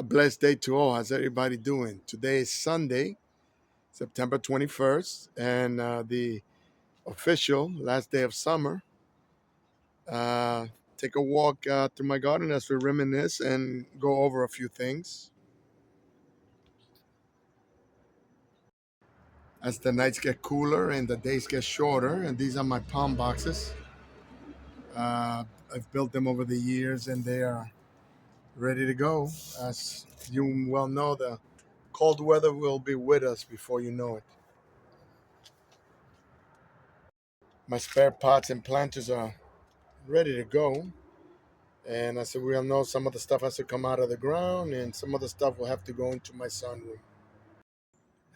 A blessed day to all. How's everybody doing? Today is Sunday, September 21st, and the official last day of summer. Uh, Take a walk through my garden as we reminisce and go over a few things. As the nights get cooler and the days get shorter, and these are my palm boxes. Uh, I've built them over the years and they are ready to go. As you well know, the cold weather will be with us before you know it. My spare pots and planters are ready to go. And I said, we all know some of the stuff has to come out of the ground, and some of the stuff will have to go into my sunroom.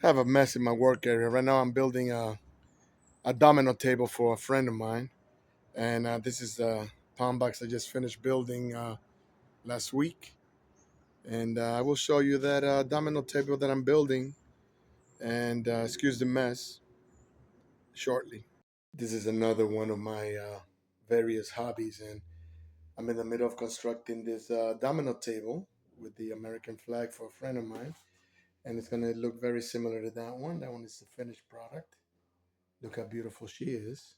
I have a mess in my work area. Right now, I'm building a domino table for a friend of mine. And this is the palm box I just finished building last week. And I will show you that domino table that I'm building. And excuse the mess shortly. This is another one of my various hobbies. And I'm in the middle of constructing this domino table with the American flag for a friend of mine, and it's gonna look very similar to that one. That one is the finished product. Look how beautiful she is.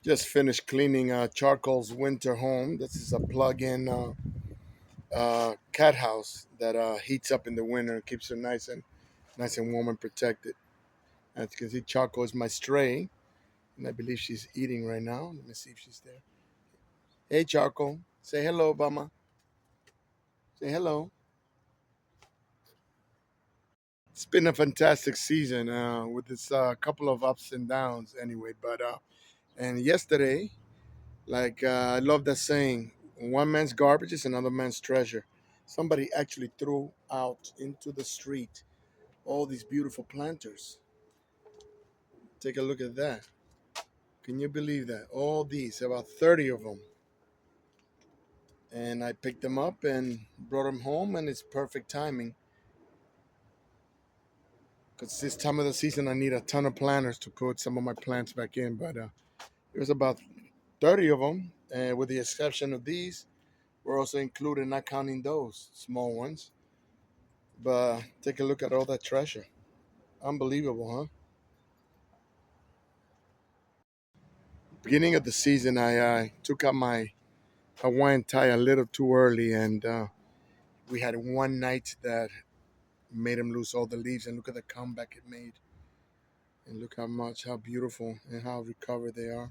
Just finished cleaning Charcoal's winter home. This is a plug-in cat house that heats up in the winter and keeps her nice and warm and protected. As you can see, Charcoal is my stray, and I believe she's eating right now. Let me see if she's there. Hey, Charcoal, say hello, Obama. Say hello. It's been a fantastic season with this couple of ups and downs anyway. But and yesterday, I love that saying: "One man's garbage is another man's treasure." Somebody actually threw out into the street all these beautiful planters. Take a look at that. Can you believe that? All these, about 30 of them. And I picked them up and brought them home, and it's perfect timing because this time of the season I need a ton of planters to put some of my plants back in. But there's about 30 of them, and with the exception of these, we're also included, not counting those small ones. But take a look at all that treasure. Unbelievable, huh? Beginning of the season, I took out my Hawaiian tie a little too early, and we had one night that made him lose all the leaves. And look at the comeback it made. And look how beautiful, and how recovered they are.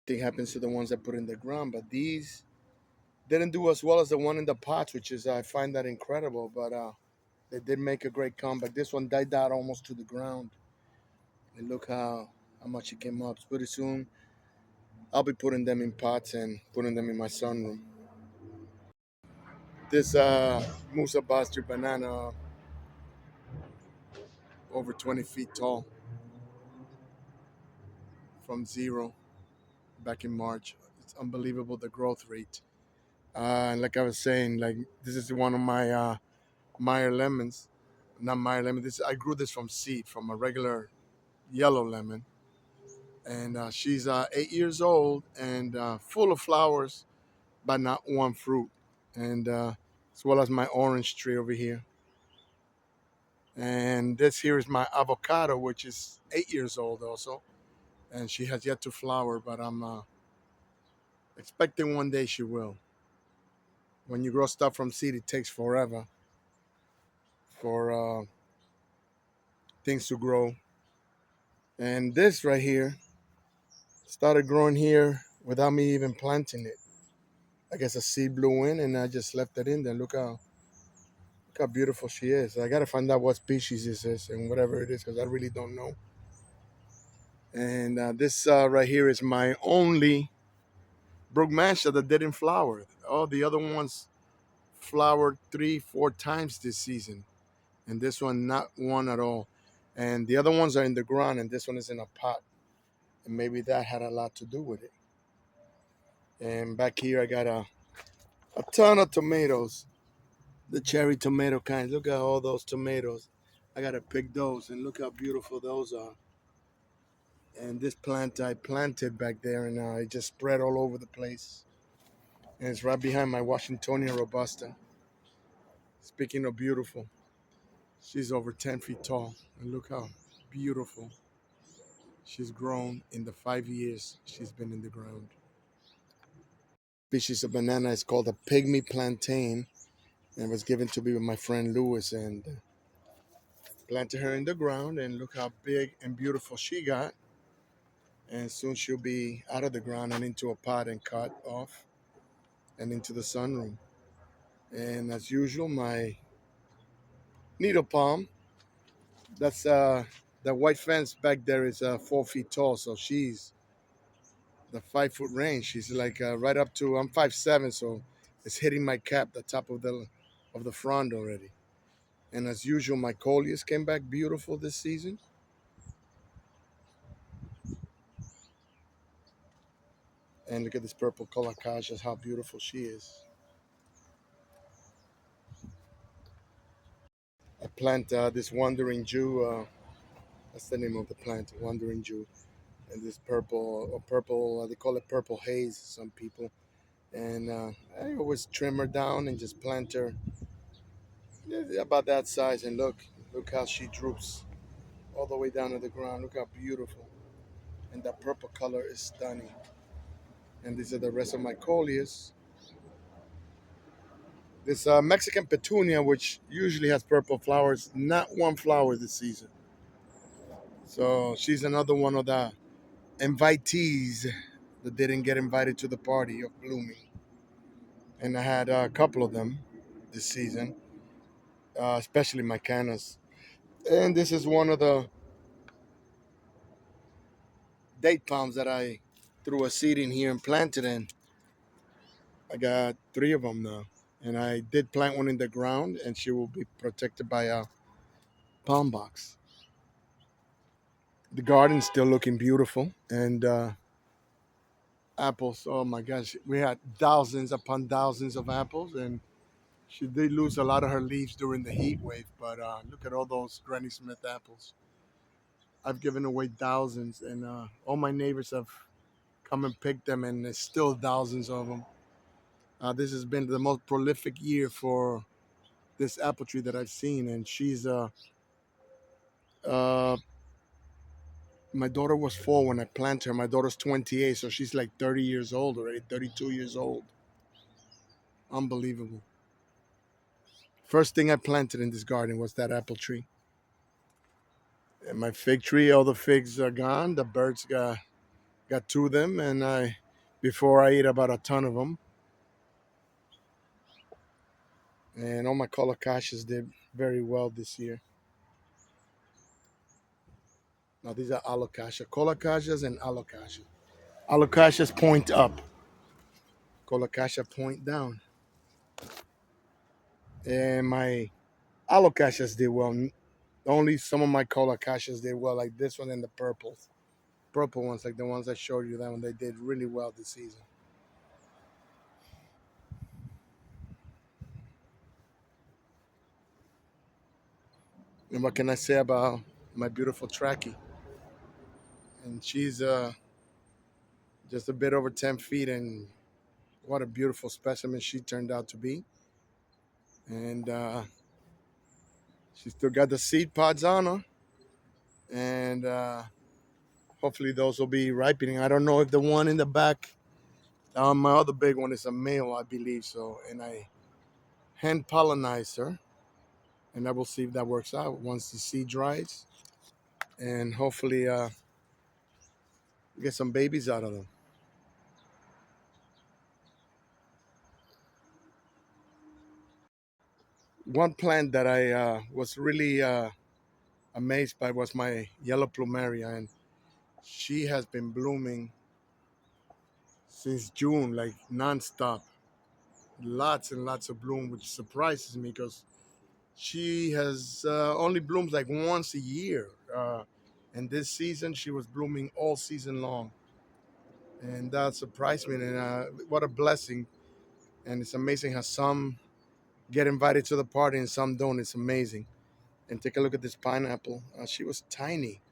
Thing happens to the ones that put in the ground, but these didn't do as well as the one in the pots, which is I find that incredible. But they did make a great comeback. This one died out almost to the ground, and look how much it came up. Pretty soon, I'll be putting them in pots and putting them in my sunroom. This Musa Bastard banana, over 20 feet tall, from zero back in March. It's unbelievable the growth rate. And like I was saying, like this is one of my Meyer lemons, not Meyer lemon. This I grew this from seed from a regular yellow lemon, and she's 8 years old and full of flowers, but not one fruit. And as well as my orange tree over here. And this here is my avocado, which is 8 years old also, and she has yet to flower, but I'm expecting one day she will. When you grow stuff from seed, it takes forever for things to grow. And this right here started growing here without me even planting it. I guess a seed blew in and I just left it in there. Look how beautiful she is. I gotta find out what species this is and whatever it is because I really don't know. And this right here is my only Brugmansia that didn't flower. All the other ones flowered 3, 4 times this season, and this one not one at all. And the other ones are in the ground, and this one is in a pot, and maybe that had a lot to do with it. And back here, I got a ton of tomatoes, the cherry tomato kinds. Look at all those tomatoes. I gotta pick those, and look how beautiful those are. And this plant I planted back there, and it just spread all over the place. And it's right behind my Washingtonia robusta. Speaking of beautiful, she's over 10 feet tall. And look how beautiful she's grown in the 5 years she's been in the ground. Species of banana is called a pygmy plantain and was given to me with my friend Lewis, and planted her in the ground, and look how big and beautiful she got. And soon she'll be out of the ground and into a pot and cut off and into the sunroom. And as usual, my needle palm, that's the white fence back there is 4 feet tall, so she's the 5 foot range. She's like right up to, I'm 5'7", so it's hitting my cap, the top of the frond already. And as usual, my coleus came back beautiful this season. And look at this purple colocasia, how beautiful she is. I plant this wandering Jew. That's the name of the plant, wandering Jew. And this purple, or purple, they call it purple haze, some people. And I always trim her down and just plant her about that size. And look how she droops all the way down to the ground. Look how beautiful. And that purple color is stunning. And these are the rest of my coleus. This Mexican petunia, which usually has purple flowers, not one flower this season. So she's another one of the invitees that didn't get invited to the party of blooming. And I had a couple of them this season, especially my canas. And this is one of the date palms that I threw a seed in here and planted in. I got three of them now. And I did plant one in the ground, and she will be protected by a palm box. The garden's still looking beautiful, and apples. Oh my gosh, we had thousands upon thousands of apples, and she did lose a lot of her leaves during the heat wave. But look at all those Granny Smith apples. I've given away thousands, and all my neighbors have come and picked them, and there's still thousands of them. This has been the most prolific year for this apple tree that I've seen, and she's uh, my daughter was 4 when I planted her. My daughter's 28, so she's like 30 years old already, 32 years old. Unbelievable. First thing I planted in this garden was that apple tree. And my fig tree, all the figs are gone. The birds got to them, and before I ate about a ton of them. And all my colocasias did very well this year. Now these are alocasia, colocasias and alocasia. Alocasias point up, colocasia point down. And my alocasias did well. Only some of my colocasias did well, like this one and the purples. Purple ones, like the ones I showed you, that one, they did really well this season. And what can I say about my beautiful Tracky? And she's just a bit over 10 feet, and what a beautiful specimen she turned out to be. And she still got the seed pods on her, and hopefully those will be ripening. I don't know if the one in the back, my other big one, is a male, I believe so. And I hand pollinized her, and I will see if that works out once the seed dries, and hopefully get some babies out of them. One plant that I was really amazed by was my yellow plumeria, and she has been blooming since June, like nonstop. Lots and lots of bloom, which surprises me because she has only blooms like once a year. And this season, she was blooming all season long. And that surprised me. And what a blessing. And it's amazing how some get invited to the party and some don't. It's amazing. And take a look at this pineapple. She was tiny.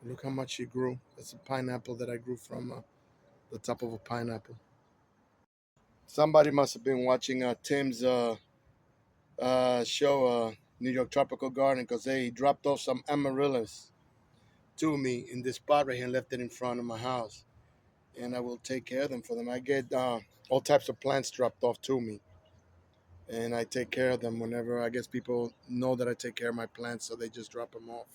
Look how much it grew. That's a pineapple that I grew from the top of a pineapple. Somebody must have been watching Tim's show, New York Tropical Garden, because they dropped off some amaryllis to me in this spot right here and left it in front of my house. And I will take care of them for them. I get all types of plants dropped off to me, and I take care of them whenever I guess people know that I take care of my plants, so they just drop them off.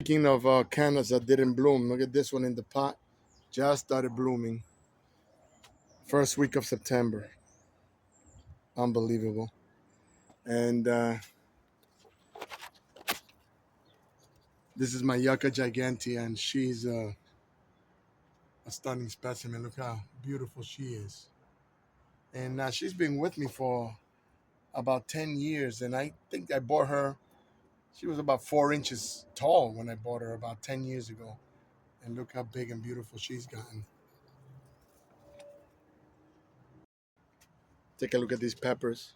Speaking of cannas that didn't bloom, look at this one in the pot. Just started blooming. First week of September. Unbelievable. And this is my Yucca gigantea, and she's a stunning specimen. Look how beautiful she is. And she's been with me for about 10 years, and I think I bought her. She was about 4 inches tall when I bought her about 10 years ago. And look how big and beautiful she's gotten. Take a look at these peppers.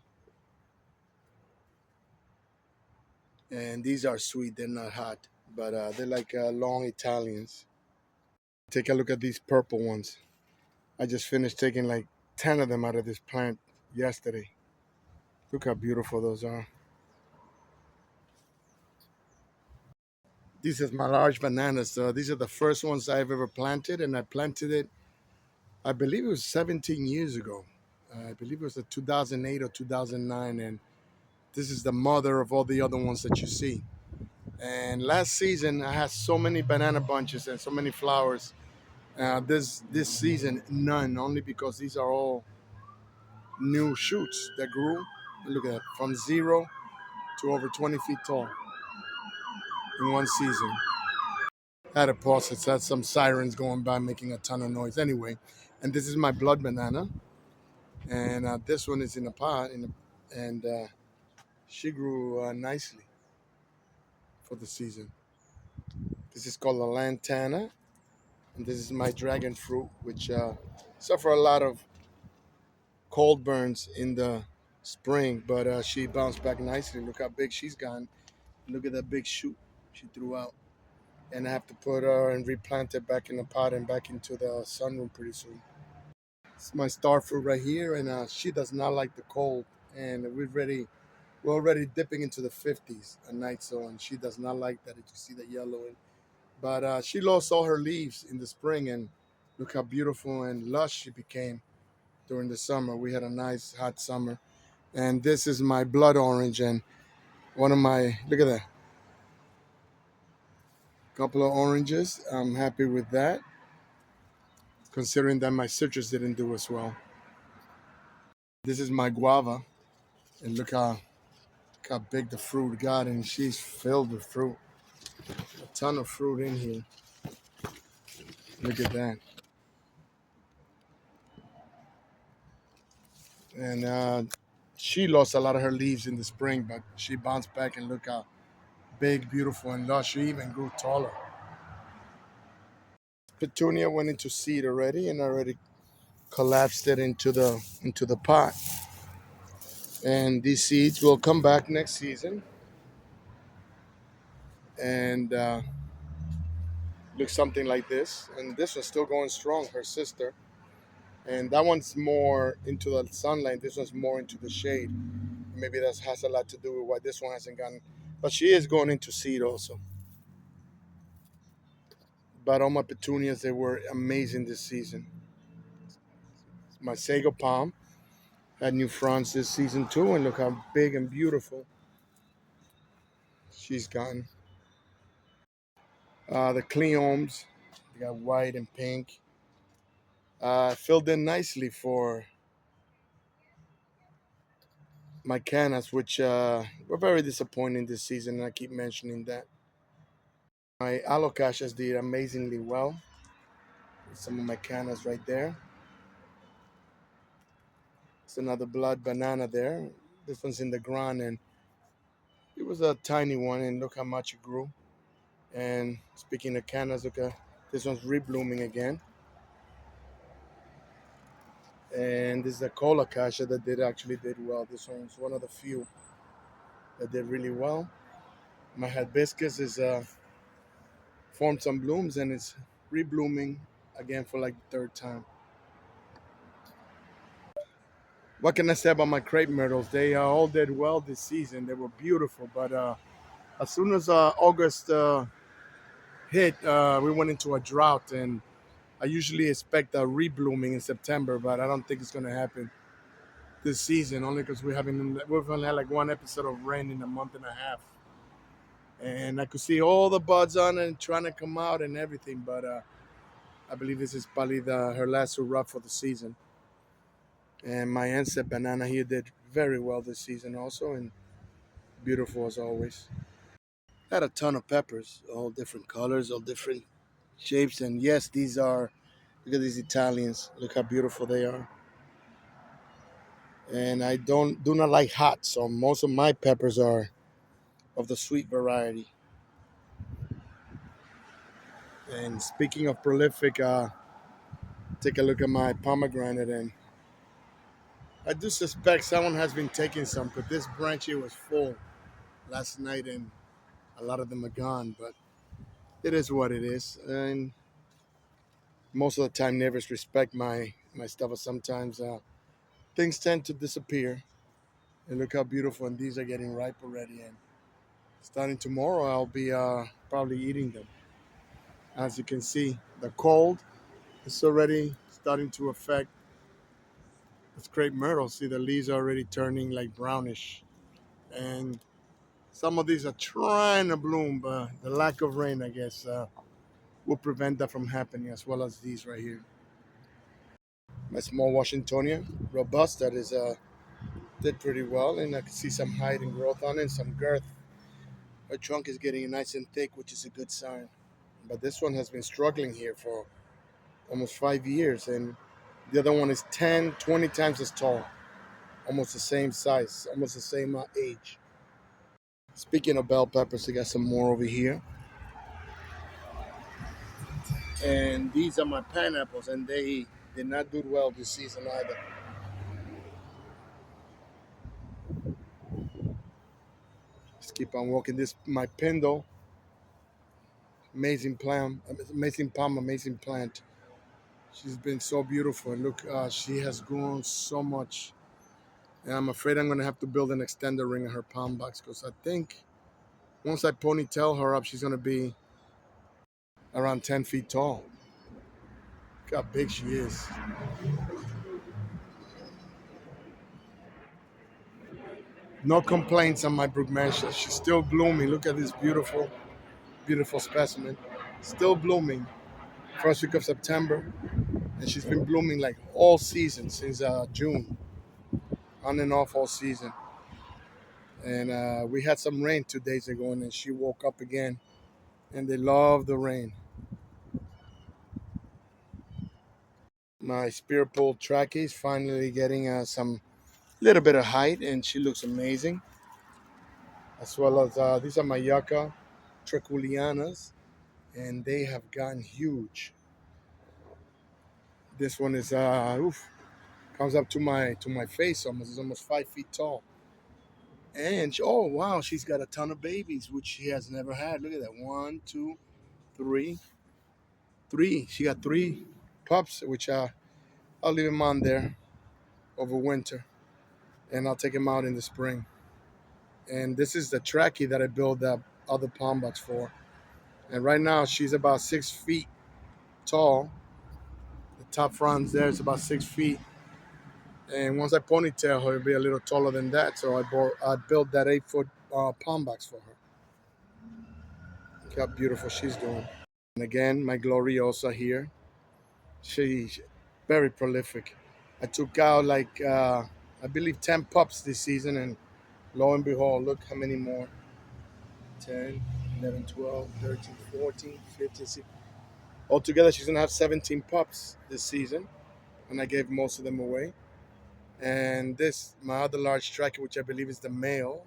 And these are sweet, they're not hot, but they're like long Italians. Take a look at these purple ones. I just finished taking like 10 of them out of this plant yesterday. Look how beautiful those are. These are my large bananas. These are the first ones I've ever planted, and I planted it, I believe it was 17 years ago. I believe it was a 2008 or 2009, and this is the mother of all the other ones that you see. And last season, I had so many banana bunches and so many flowers. This season, none, only because these are all new shoots that grew. Look at that, from 0 to over 20 feet tall in one season. I had a pause. It's had some sirens going by making a ton of noise. Anyway, and this is my blood banana, and this one is in a pot, and she grew nicely for the season. This is called a lantana, and this is my dragon fruit, which suffer a lot of cold burns in the spring, but she bounced back nicely. Look how big she's gotten. Look at that big shoot she threw out. And I have to put her and replant it back in the pot and back into the sunroom pretty soon. It's my star fruit right here, and she does not like the cold. And we're already dipping into the 50s at night, so and she does not like that. You see the yellowing, but she lost all her leaves in the spring, and look how beautiful and lush she became during the summer. We had a nice hot summer, and this is my blood orange, and one of my look at that, couple of oranges. I'm happy with that, considering that my citrus didn't do as well. This is my guava, and look how big the fruit got, and she's filled with fruit. A ton of fruit in here. Look at that. And she lost a lot of her leaves in the spring, but she bounced back, and look how big, beautiful, and lush. She even grew taller. Petunia went into seed already, and already collapsed it into the pot. And these seeds will come back next season, and look something like this. And this one's still going strong. Her sister, and that one's more into the sunlight. This one's more into the shade. Maybe that has a lot to do with why this one hasn't gotten. But she is going into seed also. But all my petunias, they were amazing this season. My sago palm had new fronds this season too, and look how big and beautiful she's gotten. The cleomes, they got white and pink. Filled in nicely for my cannas, which were very disappointing this season, and I keep mentioning that. My alocasias did amazingly well. Some of my cannas right there. It's another blood banana there. This one's in the ground, and it was a tiny one, and look how much it grew. And speaking of cannas, look at this one's reblooming again. And this is a colocasia that did well. This one's one of the few that did really well. My hibiscus is formed some blooms and it's reblooming again for like the third time. What can I say about my crepe myrtles? They all did well this season. They were beautiful, but as soon as August hit, we went into a drought, and I usually expect a reblooming in September, but I don't think it's going to happen this season. Only because we've only had like one episode of rain in a month and a half, and I could see all the buds on it and trying to come out and everything, but I believe this is probably her last hurrah for the season. And my Ansett banana here did very well this season also, and beautiful as always. Had a ton of peppers, all different colors, all different shapes, and yes, these are, look at these Italians. Look how beautiful they are. And I do not like hot, so most of my peppers are of the sweet variety. And speaking of prolific, take a look at my pomegranate, and I do suspect someone has been taking some because this branch here was full last night, and a lot of them are gone. But it is what it is, and most of the time, neighbors respect my stuff. But sometimes things tend to disappear. And look how beautiful, and these are getting ripe already. And starting tomorrow, I'll be probably eating them. As you can see, the cold is already starting to affect the crepe myrtle. See, the leaves are already turning like brownish, and some of these are trying to bloom, but the lack of rain, I guess, will prevent that from happening, as well as these right here. My small Washingtonia, robust, that is did pretty well, and I can see some height and growth on it, some girth. Her trunk is getting nice and thick, which is a good sign. But this one has been struggling here for almost 5 years, and the other one is 10, 20 times as tall, almost the same size, almost the same age. Speaking of bell peppers, I got some more over here. And these are my pineapples, and they did not do well this season either. Just keep on walking. This my Pendle, amazing plant, amazing palm, amazing plant. She's been so beautiful, and look, she has grown so much. And I'm afraid I'm gonna have to build an extender ring in her palm box because I think once I ponytail her up, she's gonna be around 10 feet tall. Look how big she is. No complaints on my Brugmansia. She's still blooming. Look at this beautiful, beautiful specimen. Still blooming. First week of September, and she's been blooming like all season since June, on and off all season. And we had some rain 2 days ago, and then she woke up again, and they love the rain. My Spirit Pole Trachea is finally getting some little bit of height, and she looks amazing. As well as these are my Yucca Trichulianas, and they have gotten huge. This one is comes up to my face almost. It's almost 5 feet tall. And oh wow, she's got a ton of babies, which she has never had. Look at that. One, two, three, three. She got three pups, which I'll leave them on there over winter, and I'll take them out in the spring. And this is the trachea that I built the other palm box for. And right now she's about 6 feet tall. The top fronds there is about 6 feet. And once I ponytail her, it'll be a little taller than that. So I built that 8 foot palm box for her. Look how beautiful she's doing. And again, my Gloriosa here. She's very prolific. I took out like, I believe 10 pups this season, and lo and behold, look how many more. 10, 11, 12, 13, 14, 15, 16. Altogether, she's going to have 17 pups this season, and I gave most of them away. And this, my other large trachea, which I believe is the male,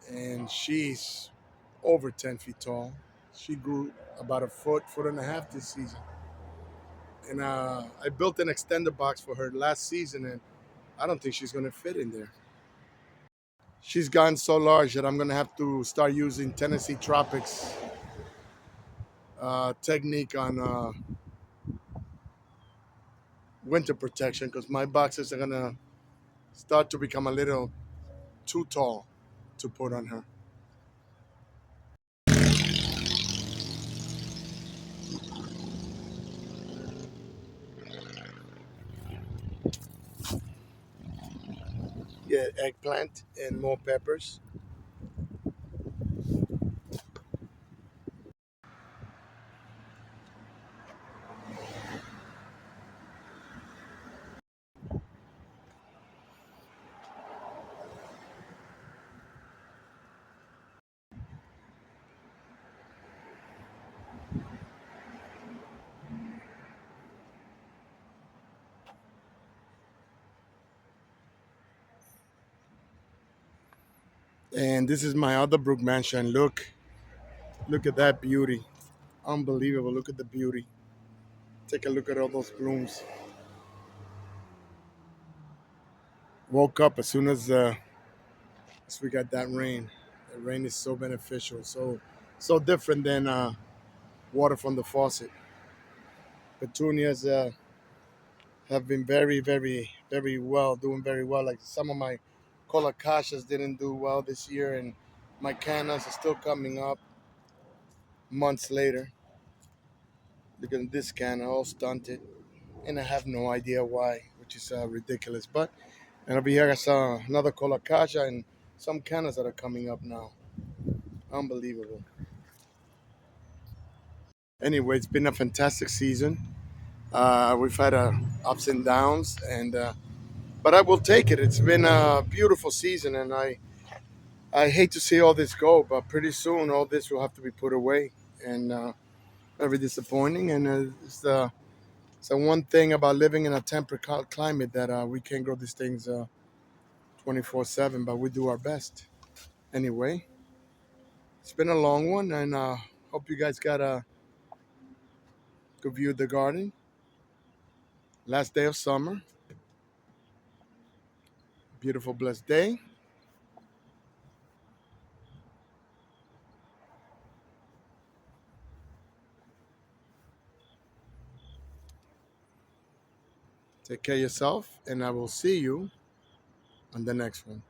and she's over 10 feet tall. She grew about a foot, foot and a half this season. And I built an extender box for her last season, and I don't think she's going to fit in there. She's gotten so large that I'm going to have to start using Tennessee Tropics technique on winter protection because my boxes are gonna start to become a little too tall to put on her. Yeah, eggplant and more peppers. And this is my other Brook Mansion. Look at that beauty. Unbelievable. Look at the beauty. Take a look at all those blooms. Woke up as we got that rain. The rain is so beneficial, so different than water from the faucet. Petunias have been very well, doing very well. Like some of my colocasias didn't do well this year, and my cannas are still coming up months later. Look at this canna, all stunted, and I have no idea why, which is ridiculous. But and over here I saw another colocasia and some cannas that are coming up now. Unbelievable. Anyway, it's been a fantastic season. We've had ups and downs, and but I will take it. It's been a beautiful season, and I hate to see all this go, but pretty soon all this will have to be put away, and very disappointing. And it's the one thing about living in a temperate climate that we can't grow these things 24/7, but we do our best. Anyway, it's been a long one, and hope you guys got a good view of the garden. Last day of summer, beautiful, blessed day. Take care of yourself, and I will see you on the next one.